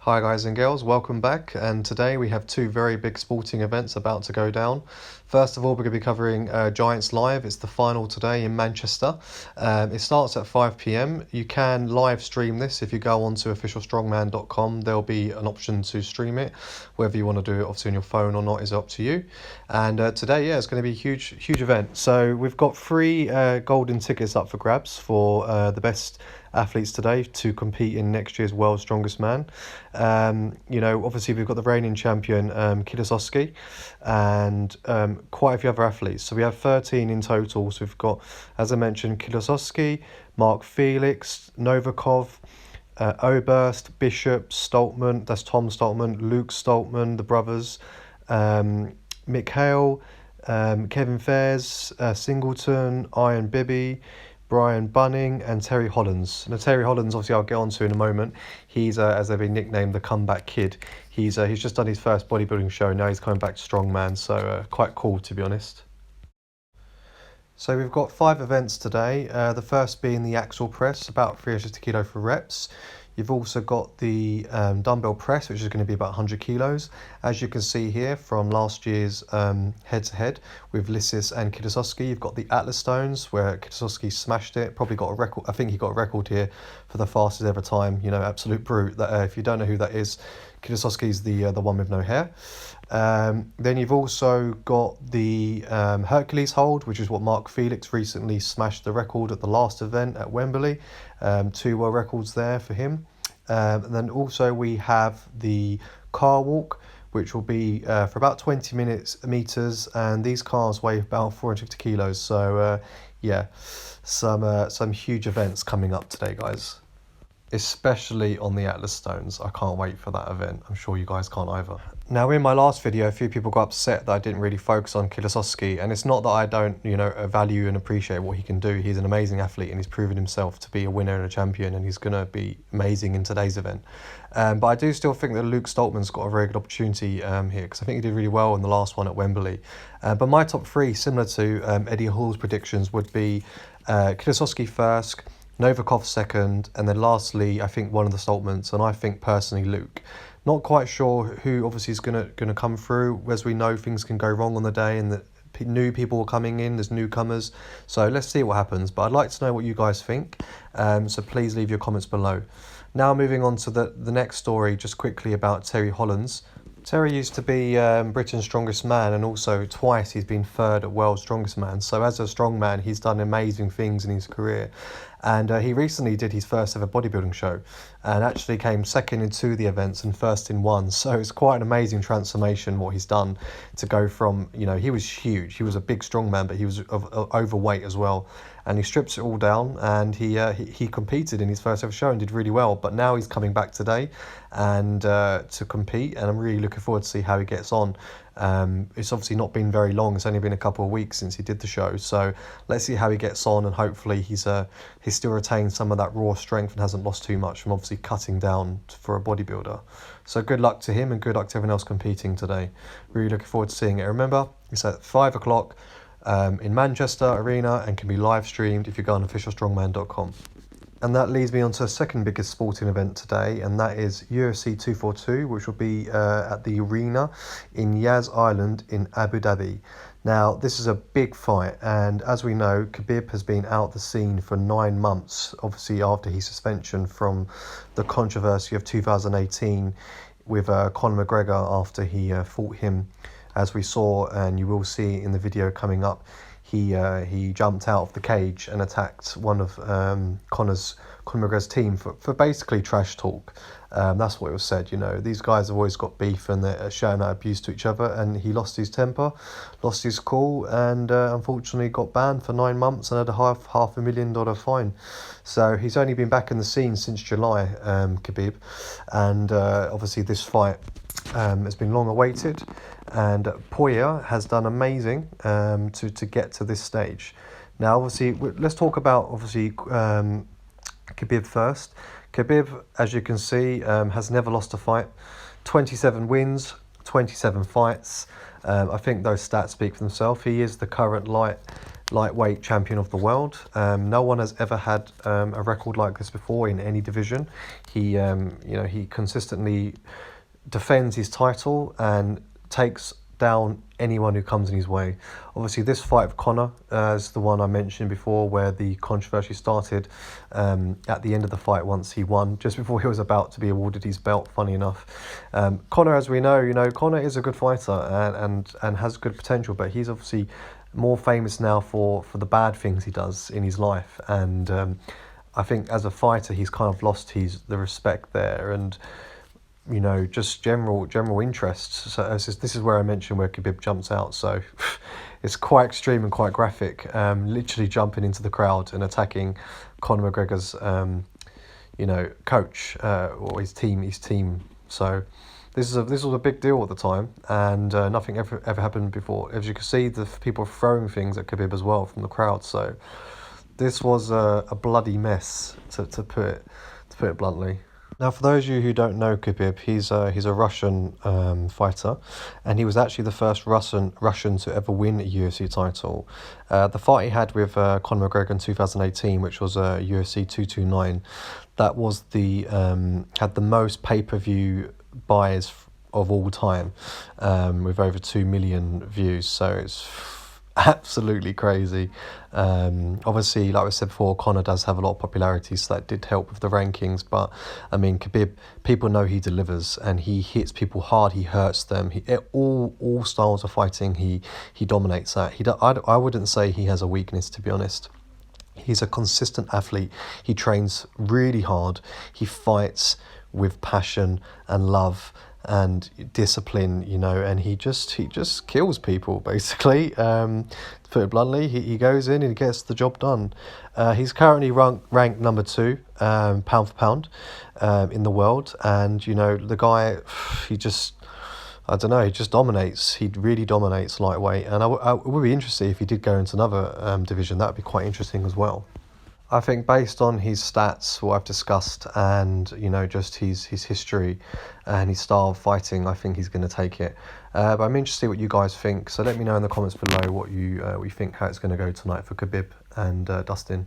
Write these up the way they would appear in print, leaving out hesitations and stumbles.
Hi guys and girls, welcome back, and today we have two very big sporting events about to go down. First of all, we're going to be covering Giants Live. It's the final today in Manchester. It starts at 5 p.m. You can live stream this if you go on to officialstrongman.com. There'll be an option to stream it. Whether you want to do it obviously on your phone or not is up to you. And today, yeah, it's going to be a huge event. So we've got three golden tickets up for grabs for the best athletes today to compete in next year's World's Strongest Man. Obviously we've got the reigning champion Kieliszkowski and quite a few other athletes. So we have 13 in total. So we've got, as I mentioned, Kieliszkowski, Mark Felix, Novikov, Oberst, Bishop, Stoltman, that's Tom Stoltman, Luke Stoltman, the brothers, Mikhail, Kevin Fairs, Singleton, Ian Bibby, Brian Bunning and Terry Hollands. Now Terry Hollands, obviously I'll get on to in a moment. He's, as they've been nicknamed, the comeback kid. He's just done his first bodybuilding show. Now he's coming back to strongman, so quite cool to be honest. So we've got 5 events today. The first being the axle press, about 350 kilo for reps. You've also got the dumbbell press, which is going to be about 100 kilos. As you can see here from last year's head-to-head with Lissis and Kieliszkowski, you've got the Atlas stones where Kieliszkowski smashed it. Probably got a record. I think he got a record here for the fastest ever time. You know, absolute brute. That if you don't know who that is, Kieliszkowski's the one with no hair. Then you've also got the Hercules hold, which is what Mark Felix recently smashed the record at the last event at Wembley. 2 world records there for him. And then also we have the car walk, which will be for about 20 meters, and these cars weigh about 450 kilos. So yeah, some huge events coming up today, guys. Especially on the Atlas stones. I can't wait for that event. I'm sure you guys can't either. Now, in my last video, a few people got upset that I didn't really focus on Kieliszkowski, and it's not that I don't, value and appreciate what he can do. He's an amazing athlete, and he's proven himself to be a winner and a champion, and he's going to be amazing in today's event. But I do still think that Luke Stoltman's got a very good opportunity here, because I think he did really well in the last one at Wembley. But my top 3, similar to Eddie Hall's predictions, would be Kieliszkowski first, Novikov second, and then lastly, I think one of the Stoltmans, and I think personally Luke. Not quite sure who obviously is gonna come through. As we know, things can go wrong on the day, and that new people are coming in. There's newcomers, so let's see what happens. But I'd like to know what you guys think. So please leave your comments below. Now moving on to the next story, just quickly about Terry Hollands. Terry used to be Britain's strongest man, and also twice he's been 3rd at World's Strongest Man. So as a strongman, he's done amazing things in his career. And he recently did his first ever bodybuilding show and actually came 2nd in 2 of the events and 1st in 1. So it's quite an amazing transformation what he's done to go from, he was huge. He was a big strongman, but he was overweight as well. And he strips it all down, and he competed in his first ever show and did really well. But now he's coming back today and to compete, and I'm really looking forward to see how he gets on. It's obviously not been very long. It's only been a couple of weeks since he did the show, so let's see how he gets on, and hopefully he's still retained some of that raw strength and hasn't lost too much from obviously cutting down for a bodybuilder. So good luck to him, and good luck to everyone else competing today. Really looking forward to seeing it. Remember, it's at 5 o'clock in Manchester Arena, and can be live streamed if you go on officialstrongman.com. And that leads me on to the second biggest sporting event today, and that is UFC 242, which will be at the arena in Yas Island in Abu Dhabi. Now, this is a big fight, and as we know, Khabib has been out the scene for 9 months, obviously after his suspension from the controversy of 2018 with Conor McGregor after he fought him. As we saw, and you will see in the video coming up, he jumped out of the cage and attacked one of Conor McGregor's team for basically trash talk. That's what it was said. These guys have always got beef, and they're shouting out abuse to each other, and he lost his temper, lost his cool, and unfortunately got banned for 9 months and had a $500,000 fine. So he's only been back in the scene since July, Khabib, and obviously this fight has been long awaited, and Poirier has done amazing to get to this stage. Now, obviously, let's talk about Khabib first. Khabib, as you can see, has never lost a fight. 27 wins, 27 fights. I think those stats speak for themselves. He is the current lightweight champion of the world. No one has ever had a record like this before in any division. He consistently defends his title and takes down anyone who comes in his way. Obviously, this fight with Conor is the one I mentioned before, where the controversy started at the end of the fight once he won, just before he was about to be awarded his belt. Funny enough, Conor, as we know, Conor is a good fighter and has good potential, but he's obviously more famous now for the bad things he does in his life, and I think as a fighter he's kind of lost the respect there, and just general interests. So this is where I mentioned where Khabib jumps out. So it's quite extreme and quite graphic. Literally jumping into the crowd and attacking Conor McGregor's, coach or his team. So this was a big deal at the time, and nothing ever happened before. As you can see, the people throwing things at Khabib as well from the crowd. So this was a bloody mess, to put it bluntly. Now, for those of you who don't know Khabib, he's a Russian fighter, and he was actually the first Russian to ever win a UFC title. The fight he had with Conor McGregor in 2018, which was UFC 229, that was had the most pay-per-view buys of all time, with over 2 million views. So it's absolutely crazy. Obviously, like I said before, Conor does have a lot of popularity, so that did help with the rankings. But I mean, Khabib, people know he delivers, and he hits people hard. He hurts them. All styles of fighting, he dominates at. I wouldn't say he has a weakness, to be honest. He's a consistent athlete. He trains really hard. He fights with passion and love and discipline, and he just kills people, basically. To put it bluntly, he goes in and he gets the job done. He's currently ranked number 2, pound for pound, in the world, and the guy, he just dominates. He really dominates lightweight, and I would be interested if he did go into another division. That would be quite interesting as well. I think based on his stats, what I've discussed, and just his history and his style of fighting, I think he's going to take it. But I'm interested to see what you guys think. So let me know in the comments below what you think, how it's going to go tonight for Khabib and Dustin.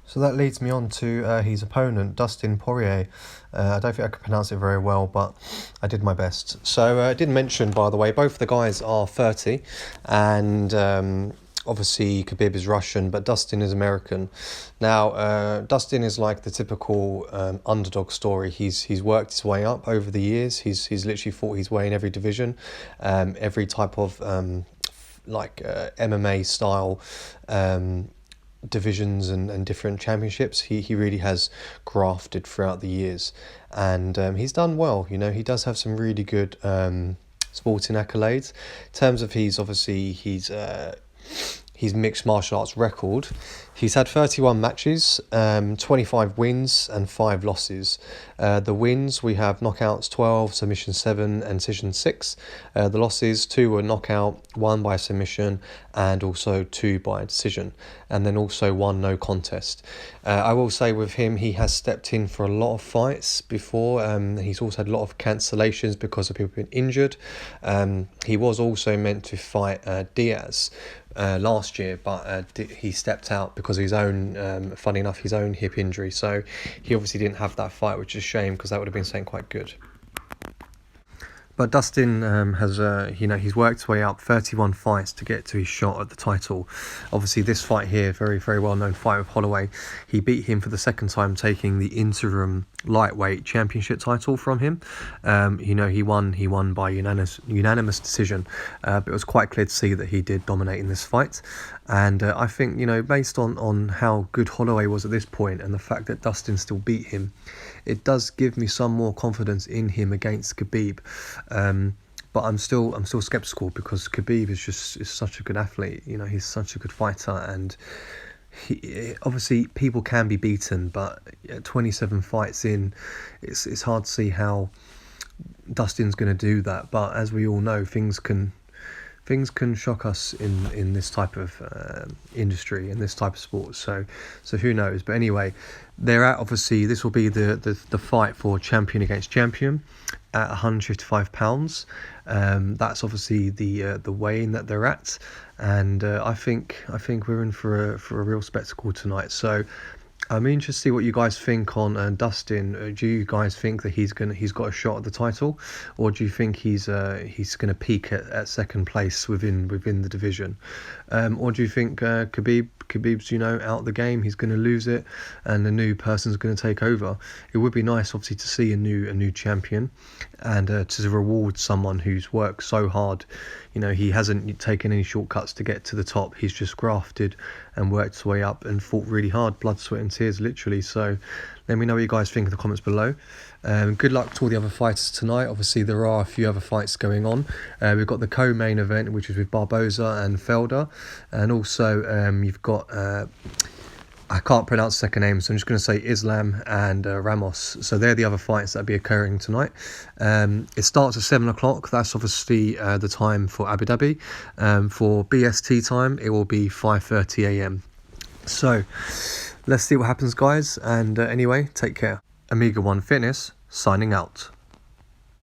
So that leads me on to his opponent, Dustin Poirier. I don't think I could pronounce it very well, but I did my best. So I didn't mention, by the way, both of the guys are 30, and obviously Khabib is Russian, but Dustin is American. Now, Dustin is like the typical underdog story. He's worked his way up over the years. He's literally fought his way in every division, every type of MMA style divisions and different championships. He really has grafted throughout the years, and he's done well. He does have some really good sporting accolades. In terms of his mixed martial arts record, he's had 31 matches, 25 wins and 5 losses. The wins, we have knockouts 12, submission 7 and decision 6. The losses, 2 were knockout, 1 by submission and also 2 by decision, and then also 1 no contest. I will say with him, he has stepped in for a lot of fights before. He's also had a lot of cancellations because of people being injured. He was also meant to fight Diaz last year, but he stepped out because of his own, funny enough, his own hip injury. So he obviously didn't have that fight, which is a shame because that would have been something quite good. But Dustin has, he's worked his way up 31 fights to get to his shot at the title. Obviously, this fight here, very, very well-known fight with Holloway, he beat him for the second time, taking the interim lightweight championship title from him. He won by unanimous decision, but it was quite clear to see that he did dominate in this fight. And I think, based on how good Holloway was at this point and the fact that Dustin still beat him, it does give me some more confidence in him against Khabib. But I'm still skeptical because Khabib is such a good athlete. He's such a good fighter, and obviously people can be beaten, but 27 fights in, it's hard to see how Dustin's going to do that. But as we all know, things can shock us in this type of industry, in this type of sport. So who knows? But anyway, they're at, obviously this will be the fight for champion against champion. at £155. That's obviously the weigh-in that they're at, and I think we're in for a real spectacle tonight. So I'm interested to see what you guys think on Dustin. Do you guys think that he's got a shot at the title, or do you think he's gonna peak at second place within the division, or do you think Khabib's out the game, he's gonna lose it, and a new person's gonna take over? It would be nice, obviously, to see a new champion, and to reward someone who's worked so hard. He hasn't taken any shortcuts to get to the top. He's just grafted and worked his way up and fought really hard, blood, sweat and tears, literally. So let me know what you guys think in the comments below. Good luck to all the other fighters tonight. Obviously, there are a few other fights going on. We've got the co-main event, which is with Barboza and Felder. And also, you've got... I can't pronounce the second name, so I'm just going to say Islam and Ramos. So they're the other fights that will be occurring tonight. It starts at 7 o'clock. That's obviously the time for Abu Dhabi. For BST time, it will be 5:30 a.m. So let's see what happens, guys. And anyway, take care. Omega One Fitness signing out.